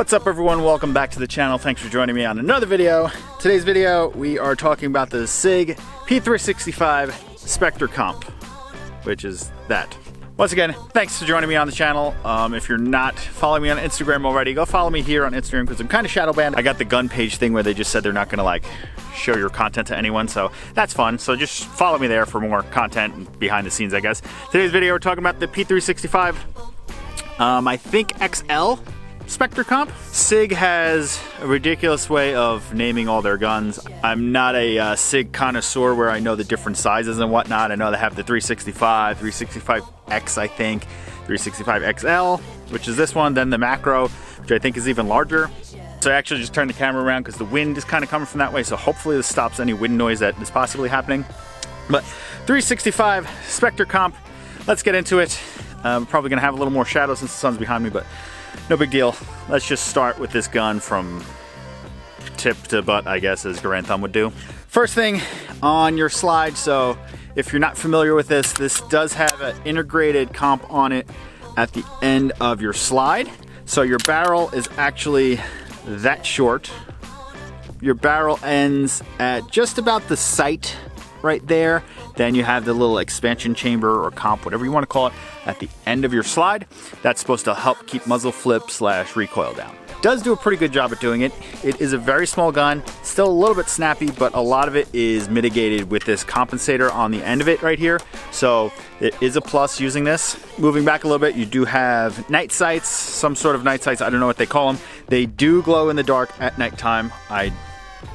What's up everyone, welcome back to the channel. Thanks for joining me on another video. Today's video, we are talking about the Sig P365 Spectre Comp, which is that. Once again, thanks for joining me on the channel. If you're not following me on Instagram already, go follow me here on Instagram because I'm kind of shadow banned. I got the gun page thing where they just said they're not gonna like show your content to anyone, so that's fun. So just follow me there for more content and behind the scenes, I guess. Today's video, we're talking about the P365, I think XL Spectre Comp. Sig has a ridiculous way of naming all their guns. I'm not a Sig connoisseur where I know the different sizes and whatnot. I know they have the 365, 365X I think, 365XL, which is this one, then the macro, which I think is even larger. So I actually just turned the camera around because the wind is kind of coming from that way, so hopefully this stops any wind noise that is possibly happening. But 365 Spectre Comp, let's get into it. I'm probably gonna have a little more shadow since the sun's behind me, but no big deal. Let's just start with this gun from tip to butt, I guess, as Grand Thumb would do. First thing on your slide, so if you're not familiar with this, this does have an integrated comp on it at the end of your slide. So your barrel is actually that short. Your barrel ends at just about the sight right there. Then you have the little expansion chamber or comp, whatever you want to call it, at the end of your slide. That's supposed to help keep muzzle flip / recoil down. Does do a pretty good job at doing it. It is a very small gun, still a little bit snappy, but a lot of it is mitigated with this compensator on the end of it right here. So it is a plus using this. Moving back a little bit, you do have night sights, some sort of night sights, I don't know what they call them. They do glow in the dark at nighttime. I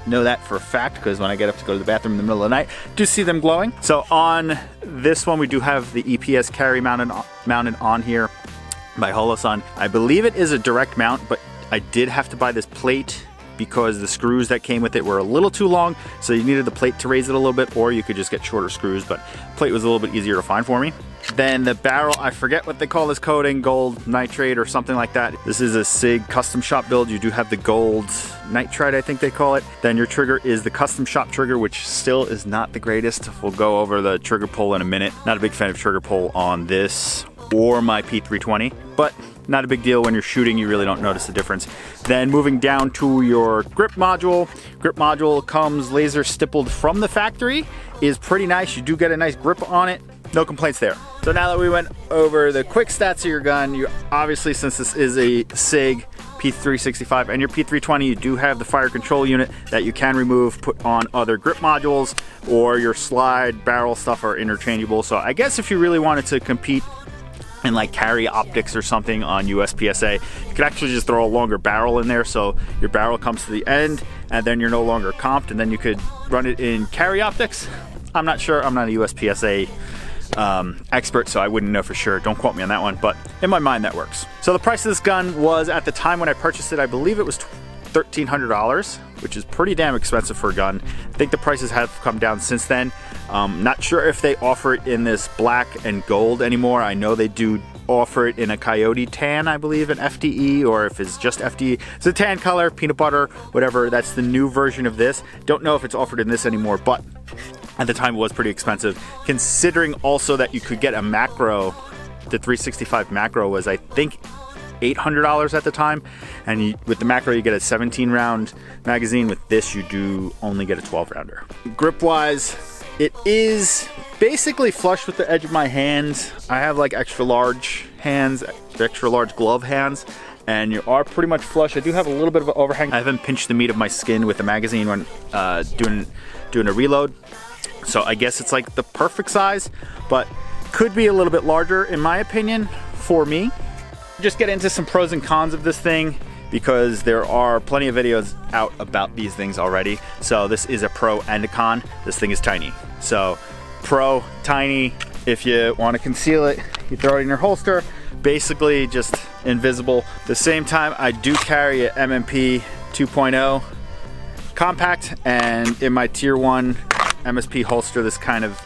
know that for a fact because when I get up to go to the bathroom in the middle of the night, I do see them glowing. So on this one, we do have the EPS carry mounted on here by Holosun. I believe it is a direct mount, but I did have to buy this plate because the screws that came with it were a little too long, so you needed the plate to raise it a little bit, or you could just get shorter screws, but plate was a little bit easier to find for me. Then the barrel, I forget what they call this coating, gold nitrate or something like that. This is a Sig custom shop build. You do have the gold nitride, I think they call it. Then your trigger is the custom shop trigger, which still is not the greatest. We'll go over the trigger pull in a minute. Not a big fan of trigger pull on this or my P320, but not a big deal. When you're shooting, you really don't notice the difference. Then moving down to your grip module. Grip module comes laser stippled from the factory, is pretty nice. You do get a nice grip on it. No complaints there. So now that we went over the quick stats of your gun, you obviously, since this is a Sig P365 and your P320, you do have the fire control unit that you can remove, put on other grip modules, or your slide barrel stuff are interchangeable. So I guess if you really wanted to compete and like carry optics or something on USPSA, you could actually just throw a longer barrel in there, so your barrel comes to the end and then you're no longer comped, and then you could run it in carry optics. I'm not sure, I'm not a USPSA expert, so I wouldn't know for sure. Don't quote me on that one, but in my mind that works. So the price of this gun was, at the time when I purchased it, I believe it was $1,300, which is pretty damn expensive for a gun. I think the prices have come down since then. Not sure if they offer it in this black and gold anymore. I know they do offer it in a coyote tan, I believe, an FDE, or if it's just FDE. It's a tan color, peanut butter, whatever. That's the new version of this. Don't know if it's offered in this anymore, but at the time it was pretty expensive, considering also that you could get a macro. The 365 macro was, I think, $800 at the time, and with the macro you get a 17 round magazine. With this you do only get a 12 rounder. Grip wise, it is basically flush with the edge of my hands. I have like extra large hands, extra large glove hands, and you are pretty much flush. I do have a little bit of an overhang. I haven't pinched the meat of my skin with the magazine when doing a reload, so I guess it's like the perfect size, but could be a little bit larger in my opinion for me. Just get into some pros and cons of this thing, because there are plenty of videos out about these things already. So this is a pro and a con. This thing is tiny. So pro, tiny. If you want to conceal it, you throw it in your holster. Basically just invisible. At the same time, I do carry an MMP 2.0 compact, and in my tier 1 MSP holster, this kind of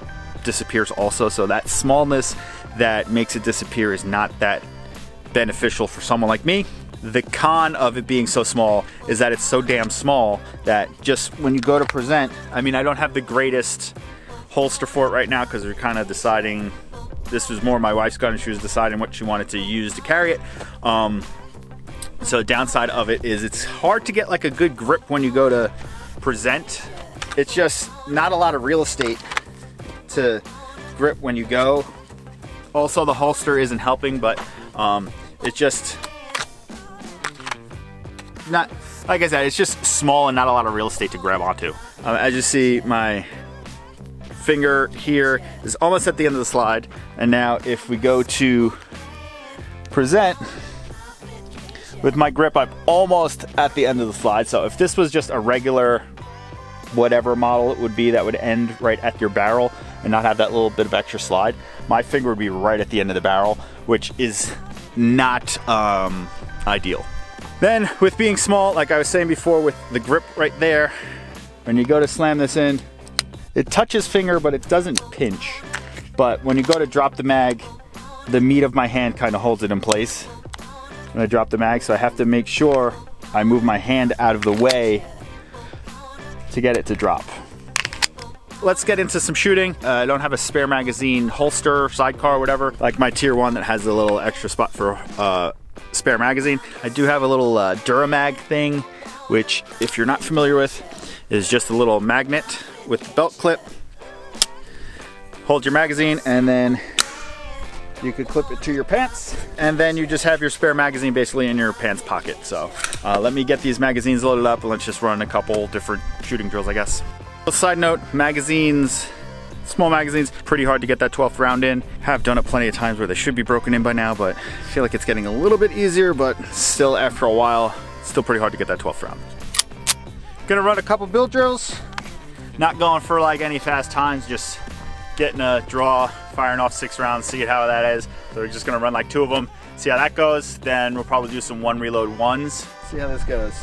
disappears also. So that smallness that makes it disappear is not that beneficial for someone like me. The con of it being so small is that it's so damn small that just when you go to present, I mean, I don't have the greatest holster for it right now because we're kind of deciding, this was more my wife's gun and she was deciding what she wanted to use to carry it. So the downside of it is it's hard to get like a good grip when you go to present. It's just not a lot of real estate to grip when you go. Also, the holster isn't helping, but it's just not, like I said, it's just small and not a lot of real estate to grab onto. As you see, my finger here is almost at the end of the slide. And now if we go to present, with my grip, I'm almost at the end of the slide. So if this was just a regular, whatever model it would be that would end right at your barrel and not have that little bit of extra slide, my finger would be right at the end of the barrel, which is not ideal. Then with being small, like I was saying before, with the grip right there, when you go to slam this in, it touches finger, but it doesn't pinch. But when you go to drop the mag, the meat of my hand kind of holds it in place when I drop the mag, so I have to make sure I move my hand out of the way to get it to drop. Let's get into some shooting. I don't have a spare magazine holster, sidecar, whatever, like my tier 1 that has a little extra spot for spare magazine. I do have a little Duramag thing, which, if you're not familiar with, is just a little magnet with the belt clip. Hold your magazine, and then you could clip it to your pants, and then you just have your spare magazine basically in your pants pocket. So let me get these magazines loaded up, and let's just run a couple different shooting drills, I guess. Side note, magazines, small magazines, pretty hard to get that 12th round in. Have done it plenty of times where they should be broken in by now, but I feel like it's getting a little bit easier, but still after a while, still pretty hard to get that 12th round. Gonna run a couple build drills. Not going for like any fast times, just getting a draw, firing off 6 rounds, see how that is. So we're just gonna run like 2 of them, see how that goes. Then we'll probably do some 1 reload 1s, see how this goes.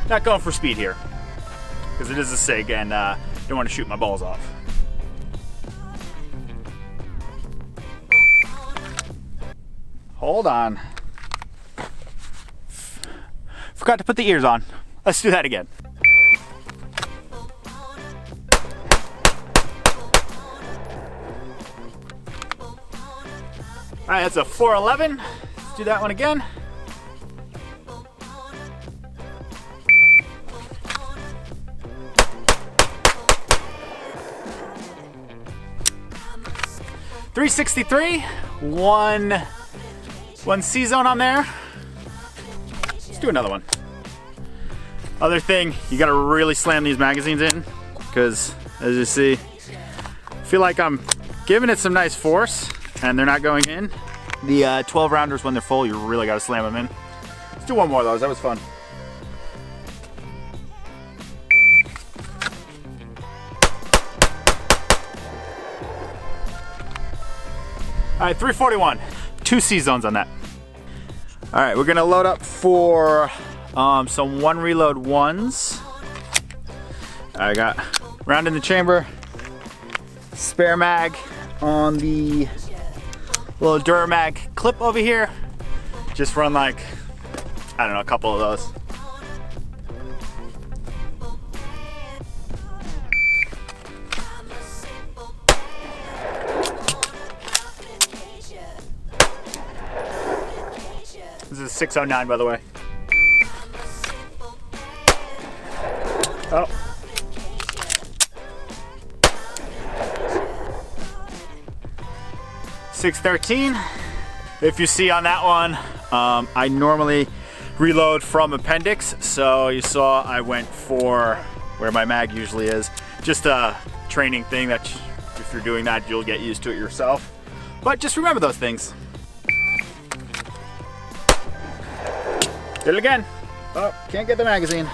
Not going for speed here, because it is a SIG and don't want to shoot my balls off. Hold on. Forgot to put the ears on. Let's do that again. All right, that's a 411. Let's do that one again. .363, one C zone on there. Let's do another one. Other thing, you gotta really slam these magazines in, because as you see, I feel like I'm giving it some nice force and they're not going in. The 12 rounders, when they're full, you really gotta slam them in. Let's do one more of those, that was fun. All right, 341, 2 C zones on that. All right, we're gonna load up for some 1 reload 1s. I got round in the chamber, spare mag on the little Duramag clip over here. Just run like, I don't know, a couple of those. This is 609, by the way. Oh. .613. If you see on that one, I normally reload from appendix, so you saw I went for where my mag usually is. Just a training thing that if you're doing that, you'll get used to it yourself. But just remember those things. Did it again. Oh, can't get the magazine.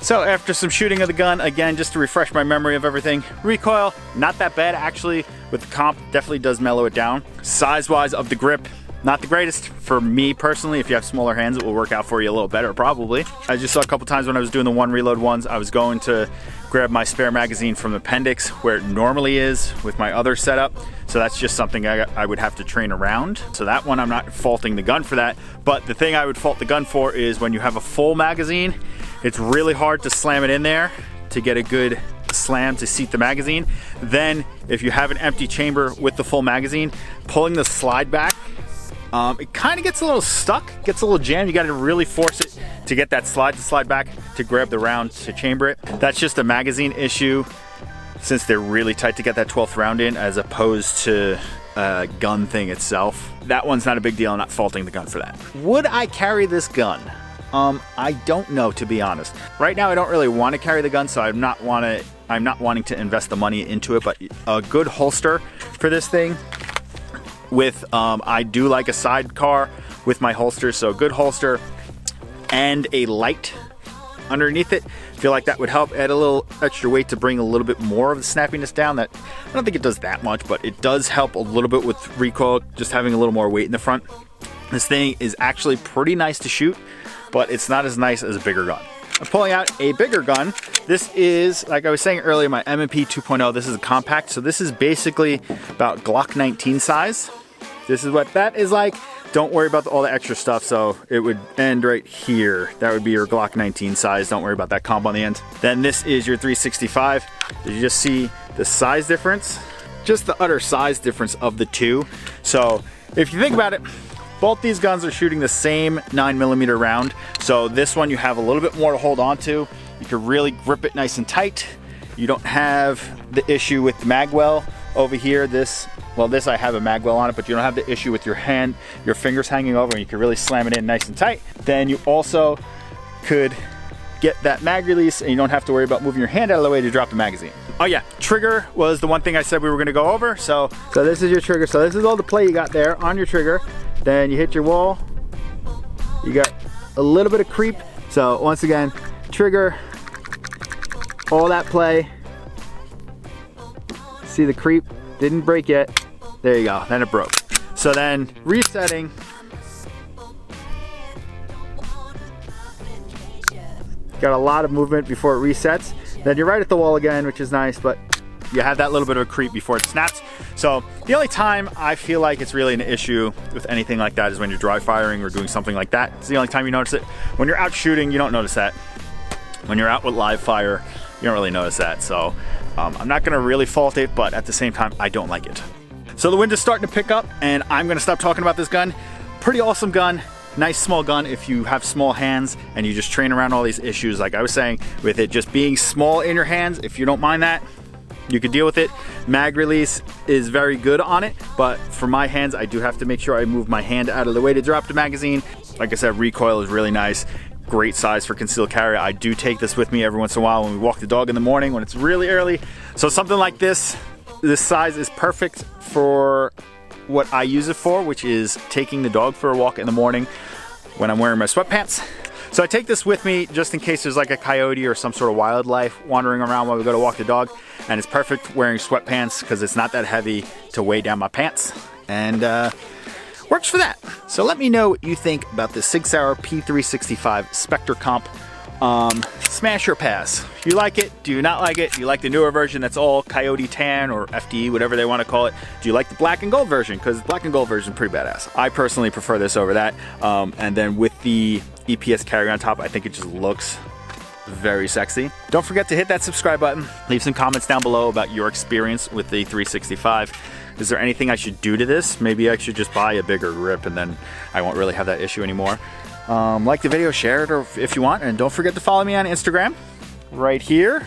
So after some shooting of the gun, again, just to refresh my memory of everything, recoil, not that bad actually. With the comp, definitely does mellow it down. Size-wise of the grip, not the greatest. For me personally, if you have smaller hands, it will work out for you a little better, probably. I just saw a couple times when I was doing the 1 reload 1s, I was going to grab my spare magazine from the appendix where it normally is with my other setup. So that's just something I would have to train around. So that one, I'm not faulting the gun for that. But the thing I would fault the gun for is when you have a full magazine, it's really hard to slam it in there to get a good slam to seat the magazine. Then if you have an empty chamber with the full magazine, pulling the slide back, it kind of gets a little stuck, gets a little jammed. You got to really force it to get that slide to slide back to grab the round to chamber it. That's just a magazine issue since they're really tight to get that 12th round in, as opposed to a gun thing itself. That one's not a big deal. I'm not faulting the gun for that. Would I carry this gun? I don't know, to be honest. Right now I don't really want to carry the gun, so I'm not wanting to invest the money into it, but a good holster for this thing with, I do like a sidecar with my holster, so a good holster and a light underneath it. I feel like that would help add a little extra weight to bring a little bit more of the snappiness down. That, I don't think it does that much, but it does help a little bit with recoil, just having a little more weight in the front. This thing is actually pretty nice to shoot, but it's not as nice as a bigger gun. I'm pulling out a bigger gun. This is, like I was saying earlier, my M&P 2.0. This is a compact, so this is basically about Glock 19 size. This is what that is like. Don't worry about all the extra stuff, so it would end right here. That would be your Glock 19 size. Don't worry about that comp on the end. Then this is your 365. Did you just see the size difference? Just the utter size difference of the two. So if you think about it, both these guns are shooting the same 9mm round. So this one you have a little bit more to hold on to. You can really grip it nice and tight. You don't have the issue with the magwell over here. This I have a magwell on it, but you don't have the issue with your hand, your fingers hanging over, and you can really slam it in nice and tight. Then you also could get that mag release, and you don't have to worry about moving your hand out of the way to drop the magazine. Oh yeah, trigger was the one thing I said we were gonna go over. So this is your trigger. So this is all the play you got there on your trigger. Then you hit your wall. You got a little bit of creep. So once again, trigger, all that play. See the creep? Didn't break yet. There you go, then it broke. So then resetting. Got a lot of movement before it resets. Then you're right at the wall again, which is nice, but you have that little bit of a creep before it snaps. So the only time I feel like it's really an issue with anything like that is when you're dry firing or doing something like that. It's the only time you notice it. When you're out shooting, you don't notice that. When you're out with live fire, you don't really notice that. So I'm not gonna really fault it, but at the same time, I don't like it. So the wind is starting to pick up, and I'm gonna stop talking about this gun. Pretty awesome gun. Nice small gun if you have small hands and you just train around all these issues, like I was saying, with it just being small in your hands. If you don't mind that, you can deal with it. Mag release is very good on it, but for my hands, I do have to make sure I move my hand out of the way to drop the magazine. Like I said, recoil is really nice. Great size for concealed carry. I do take this with me every once in a while when we walk the dog in the morning when it's really early. So something like this size is perfect for what I use it for, which is taking the dog for a walk in the morning when I'm wearing my sweatpants. So I take this with me just in case there's like a coyote or some sort of wildlife wandering around while we go to walk the dog. And it's perfect wearing sweatpants because it's not that heavy to weigh down my pants. And works for that. So let me know what you think about the Sig Sauer P365 Spectre Comp. Smash or pass? You like it? Do you not like it? Do you like the newer version that's all coyote tan or FD, whatever they want to call it? Do you like the black and gold version? Because the black and gold version is pretty badass. I personally prefer this over that. And then with the EPS carry on top, I think it just looks very sexy. Don't forget to hit that subscribe button. Leave some comments down below about your experience with the 365. Is there anything I should do to this? Maybe I should just buy a bigger grip and then I won't really have that issue anymore. Like the video, share it or if you want, and don't forget to follow me on Instagram right here.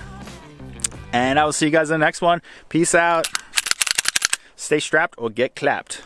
And I will see you guys in the next one. Peace out. Stay strapped or get clapped.